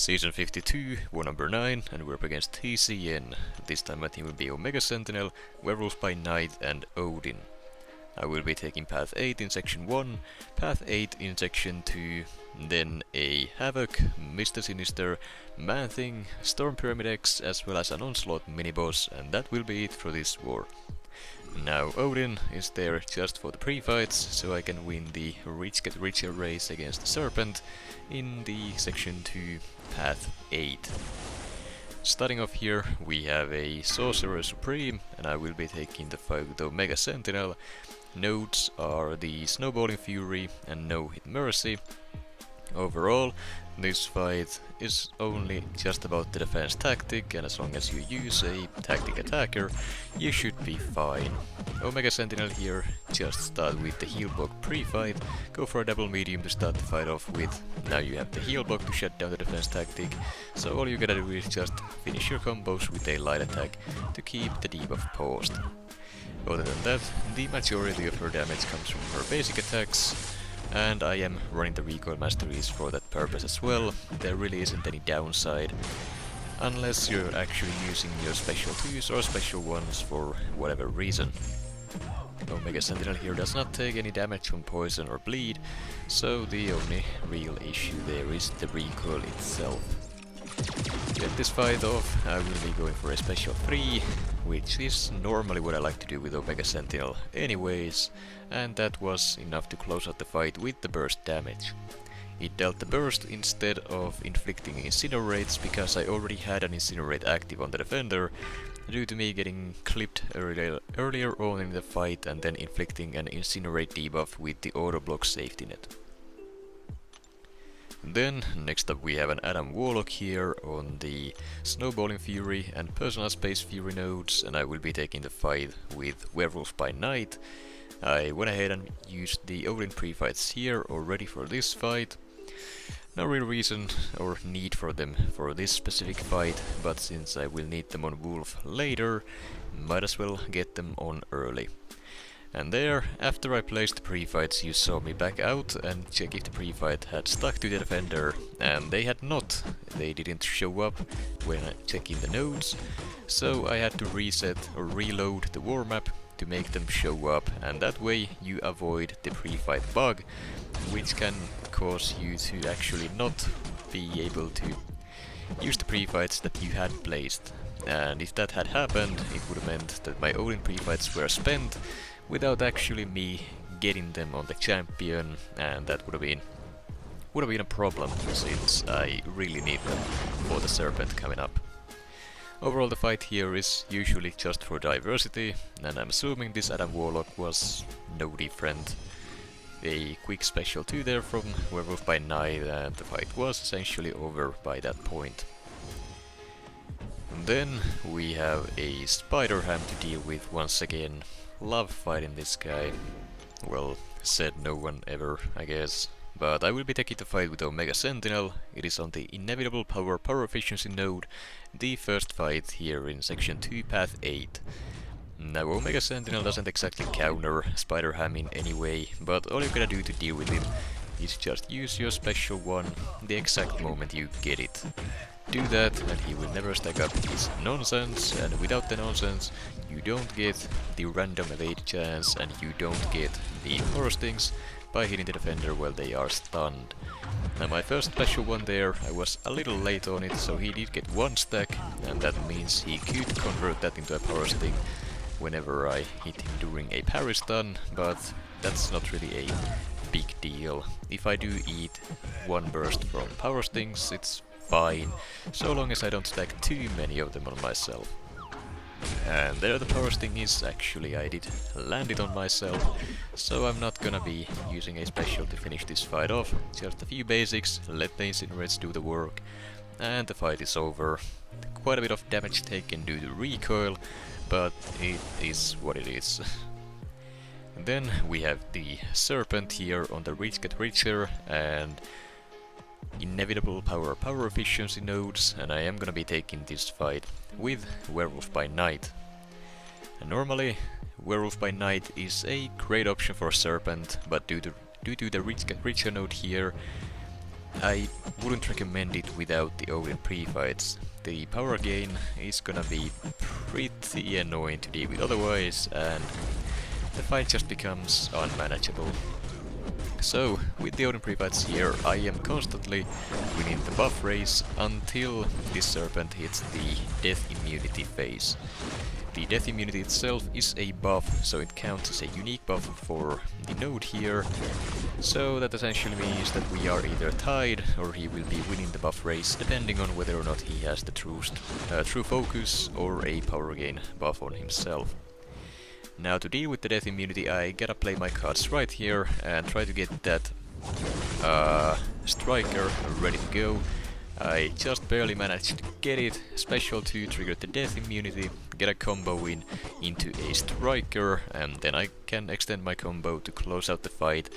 Season 52, War number 9, and we're up against TCN. This time my team will be Omega Sentinel, Werewolf by Night, and Odin. I will be taking Path 8 in Section 1, Path 8 in Section 2, then a Havok, Mr. Sinister, Man-Thing, Storm Pyramid X, as well as an Onslaught mini-boss, and that will be it for this war. Now Odin is there just for the pre-fights, so I can win the Rich Get Richer race against the Serpent in the Section 2, Path 8. Starting off here, we have a Sorcerer Supreme, and I will be taking the fight with the Omega Sentinel. Nodes are the Snowballing Fury and No Hit Mercy. Overall, this fight is only just about the defense tactic, and as long as you use a tactic attacker, you should be fine. Omega Sentinel here, just start with the heal block pre-fight, go for a double medium to start the fight off with. Now you have the heal block to shut down the defense tactic, so all you gotta do is just finish your combos with a light attack to keep the debuff paused. Other than that, the majority of her damage comes from her basic attacks, and I am running the recoil masteries for that purpose as well. There really isn't any downside, unless you're actually using your special 2s or special 1s for whatever reason. Omega Sentinel here does not take any damage from poison or bleed, so the only real issue there is the recoil itself. To get this fight off, I will be going for a special 3, which is normally what I like to do with Omega Sentinel anyways, and that was enough to close out the fight with the burst damage. It dealt the burst instead of inflicting incinerates, because I already had an incinerate active on the defender, due to me getting clipped earlier on in the fight and then inflicting an incinerate debuff with the auto block safety net. Then, next up we have an Warlock here on the Snowballing Fury and Personal Space Fury nodes, and I will be taking the fight with Werewolf by Night. I went ahead and used the Odin pre-fights here already for this fight. No real reason or need for them for this specific fight, but since I will need them on Wolf later, might as well get them on early. And there, after I placed the pre-fights, you saw me back out and check if the pre-fight had stuck to the defender, and they had not. They didn't show up when checking the nodes, so I had to reset or reload the war map to make them show up, and that way you avoid the pre-fight bug, which can cause you to actually not be able to use the pre-fights that you had placed. And if that had happened, it would have meant that my Odin pre-fights were spent without actually me getting them on the champion, and that would have been a problem, since I really need them for the Serpent coming up. Overall, the fight here is usually just for diversity, and I'm assuming this Warlock was no different. A quick special 2 there from Werewolf by Night, and the fight was essentially over by that point. And then we have a Spider Ham to deal with once again. Love fighting this guy. Well, said no one ever, I guess. But I will be taking the fight with Omega Sentinel. It is on the Inevitable Power Efficiency node, the first fight here in Section 2, Path 8. Now Omega Sentinel doesn't exactly counter Spider Ham in any way, but all you gotta do to deal with him is just use your special 1 the exact moment you get it. Do that and he will never stack up his nonsense, and without the nonsense you don't get the random evade chance, and you don't get the horror stings by hitting the defender while they are stunned. Now my first special 1 there, I was a little late on it, so he did get 1 stack, and that means he could convert that into a power sting whenever I hit him during a parry stun, but that's not really a big deal. If I do eat 1 burst from power stings, it's fine, so long as I don't stack too many of them on myself. And there the power sting is. Actually, I did land it on myself, so I'm not gonna be using a special to finish this fight off. Just a few basics, let the incinerates do the work, and the fight is over. Quite a bit of damage taken due to recoil, but it is what it is. And then we have the Serpent here on the Rich Get Richer and Inevitable Power Efficiency nodes, and I am gonna be taking this fight with Werewolf by Night. And normally, Werewolf by Night is a great option for Serpent, but due to the Rich Get Richer node here, I wouldn't recommend it without the Odin pre-fights. The power gain is gonna be pretty annoying to deal with otherwise, and the fight just becomes unmanageable. So, with the Odin pre-fights here, I am constantly winning the buff race until this Serpent hits the death immunity phase. The death immunity itself is a buff, so it counts as a unique buff for the node here. So that essentially means that we are either tied or he will be winning the buff race, depending on whether or not he has the true focus or a power gain buff on himself. Now to deal with the death immunity, I gotta play my cards right here and try to get that striker ready to go. I just barely managed to get it, special to trigger the death immunity, get a combo in into a striker, and then I can extend my combo to close out the fight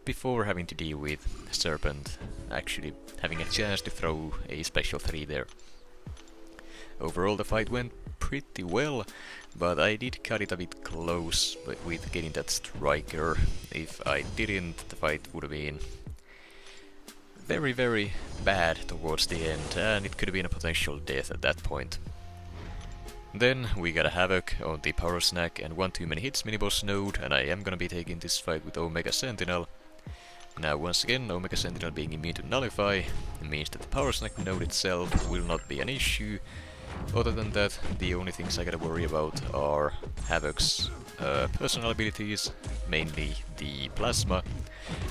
before having to deal with Serpent actually having a chance to throw a special 3 there. Overall the fight went pretty well, but I did cut it a bit close with getting that striker. If I didn't, the fight would have been very, very bad towards the end, and it could have been a potential death at that point. Then we got a Havok on the power snack and 1 too many hits mini-boss node, and I am gonna be taking this fight with Omega Sentinel. Now once again, Omega Sentinel being immune to nullify means that the power snack node itself will not be an issue. Other than that, the only things I gotta worry about are Havok's personal abilities, mainly the plasma,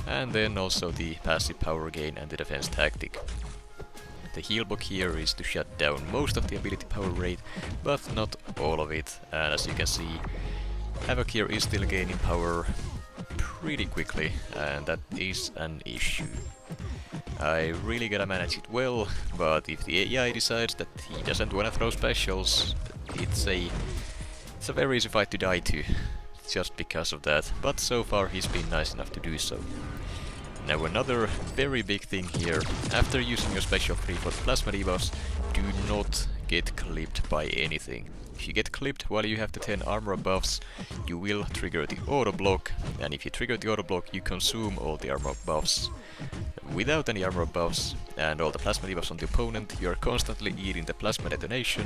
and then also the passive power gain and the defense tactic. The heal block here is to shut down most of the ability power rate, but not all of it, and as you can see, Havok here is still gaining power pretty quickly, and that is an issue. I really gotta manage it well, but if the AI decides that he doesn't wanna throw specials, it's a very easy fight to die to, just because of that, but so far he's been nice enough to do so. Now another very big thing here, after using your special 3 for the plasma debuffs, do not get clipped by anything. If you get clipped while you have the 10 armor buffs, you will trigger the auto block, and if you trigger the auto block, you consume all the armor buffs. Without any armor buffs and all the plasma debuffs on the opponent, you are constantly eating the plasma detonation,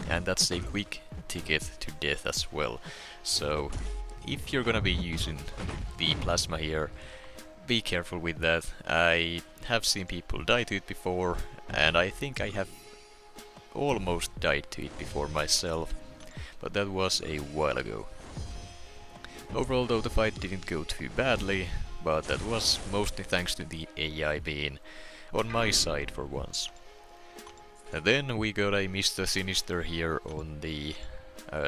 and that's a quick ticket to death as well. So if you're gonna be using the plasma here, be careful with that. I have seen people die to it before, and I think I have almost died to it before myself, but that was a while ago. Overall though, the fight didn't go too badly, but that was mostly thanks to the AI being on my side for once. And then we got a Mr. Sinister here on the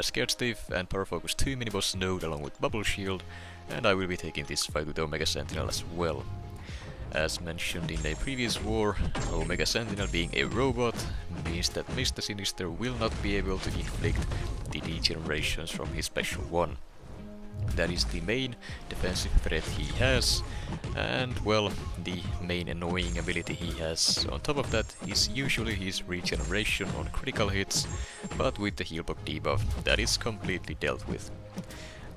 Scared Stiff and Power Focus 2 mini-boss node along with Bubble Shield, and I will be taking this fight with Omega Sentinel as well. As mentioned in a previous war, Omega Sentinel being a robot means that Mr. Sinister will not be able to inflict the degenerations from his special 1. That is the main defensive threat he has, and well, the main annoying ability he has on top of that is usually his regeneration on critical hits, but with the heal block debuff that is completely dealt with.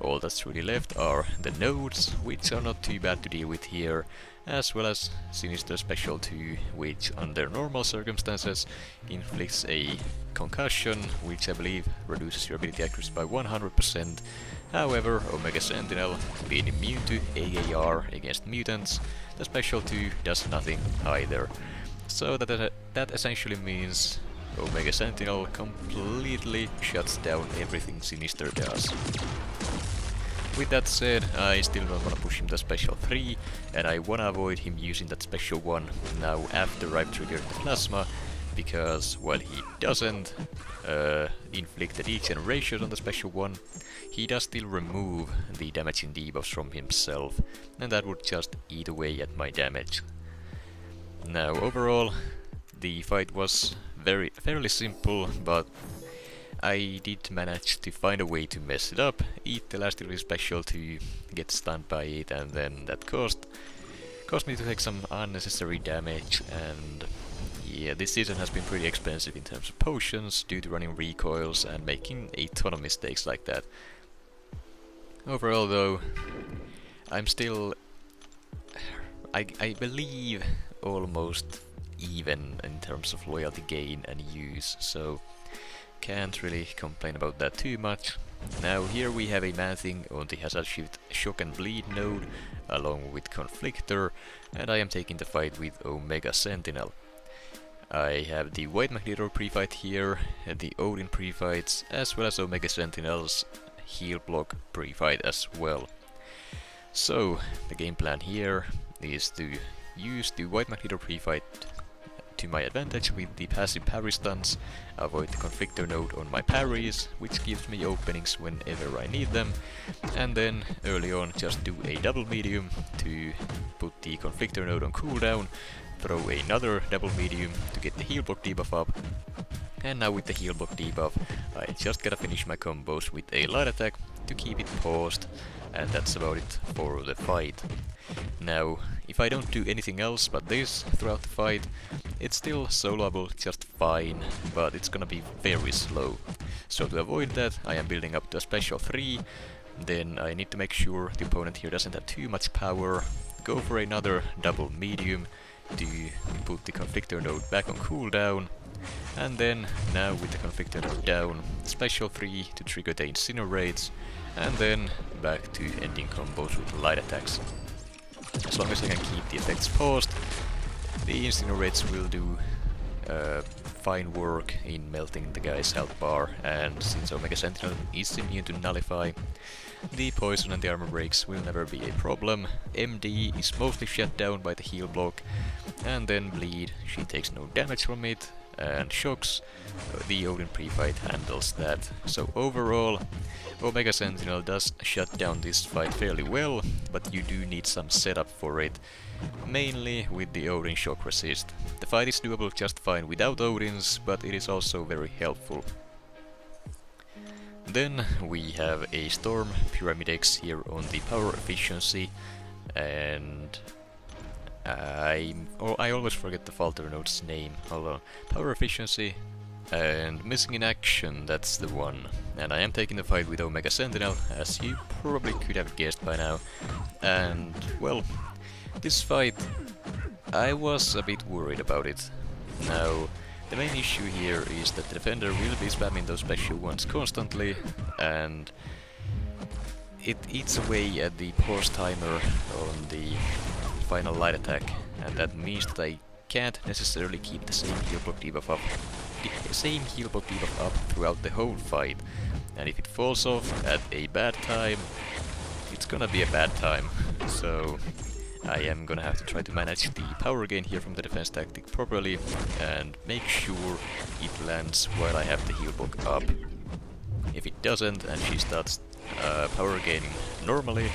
All that's really left are the nodes, which are not too bad to deal with here, as well as Sinister Special 2, which under normal circumstances inflicts a concussion, which I believe reduces your ability accuracy by 100%. However, Omega Sentinel, being immune to AAR against mutants, the Special 2 does nothing either. So that essentially means Omega Sentinel completely shuts down everything Sinister does. With that said, I still don't wanna push him to Special 3, and I wanna avoid him using that Special 1 now after I've triggered the Plasma, because while he doesn't inflict the degeneration on the Special 1, he does still remove the damaging debuffs from himself, and that would just eat away at my damage. Now overall, the fight was fairly simple, but I did manage to find a way to mess it up, eat the last degree special to get stunned by it, and then that caused me to take some unnecessary damage, and yeah, this season has been pretty expensive in terms of potions due to running recoils and making a ton of mistakes like that. Overall though, I'm still... I believe almost even in terms of loyalty gain and use, so can't really complain about that too much. Now here we have a Man-Thing on the Hazard Shift Shock and Bleed node along with Conflictor, and I am taking the fight with Omega Sentinel. I have the White Magneto pre-fight here, the Odin pre-fights, as well as Omega Sentinel's heal block pre-fight as well. So the game plan here is to use the White Magneto pre-fight to my advantage with the passive parry stunts, avoid the Conflictor node on my parries, which gives me openings whenever I need them, and then early on just do a double medium to put the Conflictor node on cooldown, throw another double medium to get the heal block debuff up, and now with the heal block debuff I just gotta finish my combos with a light attack to keep it paused, and that's about it for the fight. Now, if I don't do anything else but this throughout the fight, it's still soloable just fine, but it's gonna be very slow. So to avoid that, I am building up to a special 3, then I need to make sure the opponent here doesn't have too much power, go for another double medium to put the Conflictor node back on cooldown, and then now with the Conflictor node down, special 3 to trigger the Incinerates, and then back to ending combos with light attacks. As long as I can keep the effects paused, the Incinerates will do fine work in melting the guy's health bar, and since Omega Sentinel is immune to Nullify, the poison and the armor breaks will never be a problem. MD is mostly shut down by the heal block, and then Bleed, she takes no damage from it, and Shocks, the Odin pre-fight handles that. So overall, Omega Sentinel does shut down this fight fairly well, but you do need some setup for it, mainly with the Odin shock resist. The fight is doable just fine without Odins, but it is also very helpful. Then we have a Storm Pyramid X here on the power efficiency, and I always forget the Falter node's name. Hold on. Power efficiency and missing in action, that's the one. And I am taking the fight with Omega Sentinel, as you probably could have guessed by now. And, well, this fight, I was a bit worried about it. Now, the main issue here is that the defender will be spamming those special ones constantly, and it eats away at the pause timer on the final light attack, and that means that I can't necessarily keep the same heal block debuff up throughout the whole fight, and if it falls off at a bad time, it's gonna be a bad time. So I am gonna have to try to manage the power gain here from the defense tactic properly and make sure it lands while I have the heal block up. If it doesn't and she starts power gaining normally,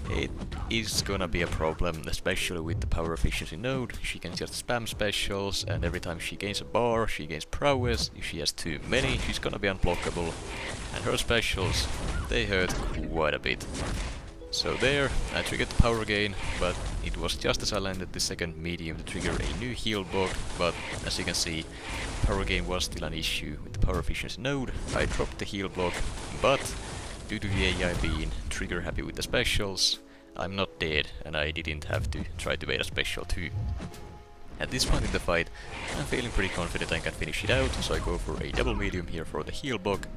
it is gonna be a problem, especially with the power efficiency node. She can just spam specials, and every time she gains a bar, she gains prowess. If she has too many, she's gonna be unblockable, and her specials, they hurt quite a bit. So there, I triggered the power gain, but it was just as I landed the second medium to trigger a new heal block, but as you can see, power gain was still an issue with the power efficiency node. I dropped the heal block, but due to the AI being trigger happy with the specials, I'm not dead, and I didn't have to try to bait a special too. At this point in the fight, I'm feeling pretty confident I can finish it out, so I go for a double medium here for the heal block,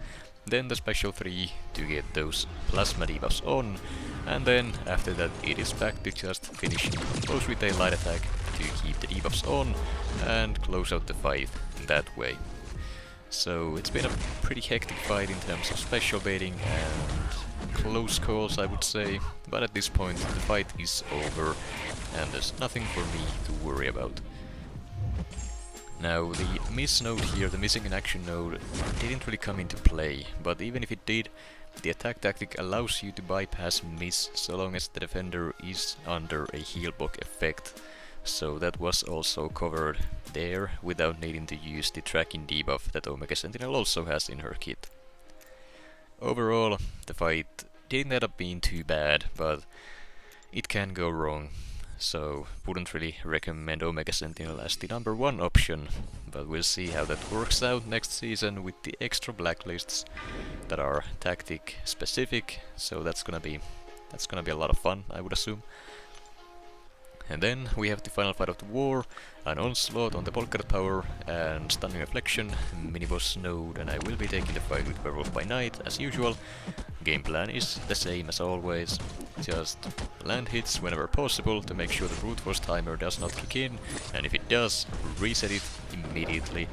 then the special 3 to get those plasma debuffs on, and then after that it is back to just finishing combos with a light attack to keep the debuffs on and close out the fight in that way. So it's been a pretty hectic fight in terms of special baiting and close calls, I would say, but at this point the fight is over and there's nothing for me to worry about. Now the miss node here, the missing in action node, didn't really come into play, but even if it did, the attack tactic allows you to bypass miss so long as the defender is under a heal block effect. So that was also covered there without needing to use the tracking debuff that Omega Sentinel also has in her kit. Overall, the fight didn't end up being too bad, but it can go wrong. So wouldn't really recommend Omega Sentinel as the #1 option, but we'll see how that works out next season with the extra blacklists that are tactic specific, so that's gonna be a lot of fun, I would assume. And then we have the final fight of the war, an Onslaught on the Polkadot Power, and Stunning Reflection, mini-boss node, and I will be taking the fight with Werewolf by night, as usual. Game plan is the same as always, just land hits whenever possible to make sure the brute force timer does not kick in, and if it does, reset it immediately.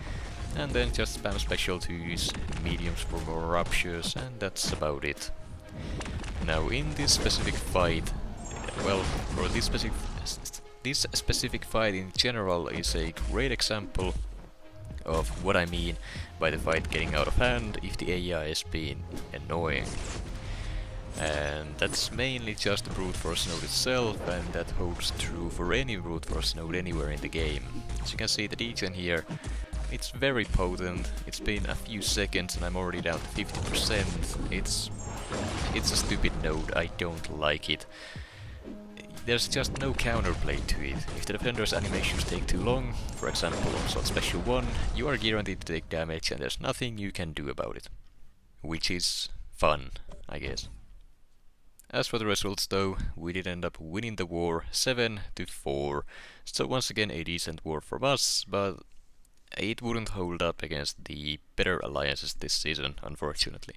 And then just spam special to use mediums for more ruptures, and that's about it. Now in this specific fight, well, for this specific fight in general is a great example of what I mean by the fight getting out of hand if the AI is being annoying. And that's mainly just the brute force node itself, and that holds true for any brute force node anywhere in the game. As you can see, the TCN here, it's very potent. It's been a few seconds and I'm already down to 50%. It's a stupid node, I don't like it. There's just no counterplay to it. If the defender's animations take too long, for example Onslaught Special 1, you are guaranteed to take damage and there's nothing you can do about it. Which is fun, I guess. As for the results though, we did end up winning the war 7-4, so once again a decent war from us, but it wouldn't hold up against the better alliances this season, unfortunately.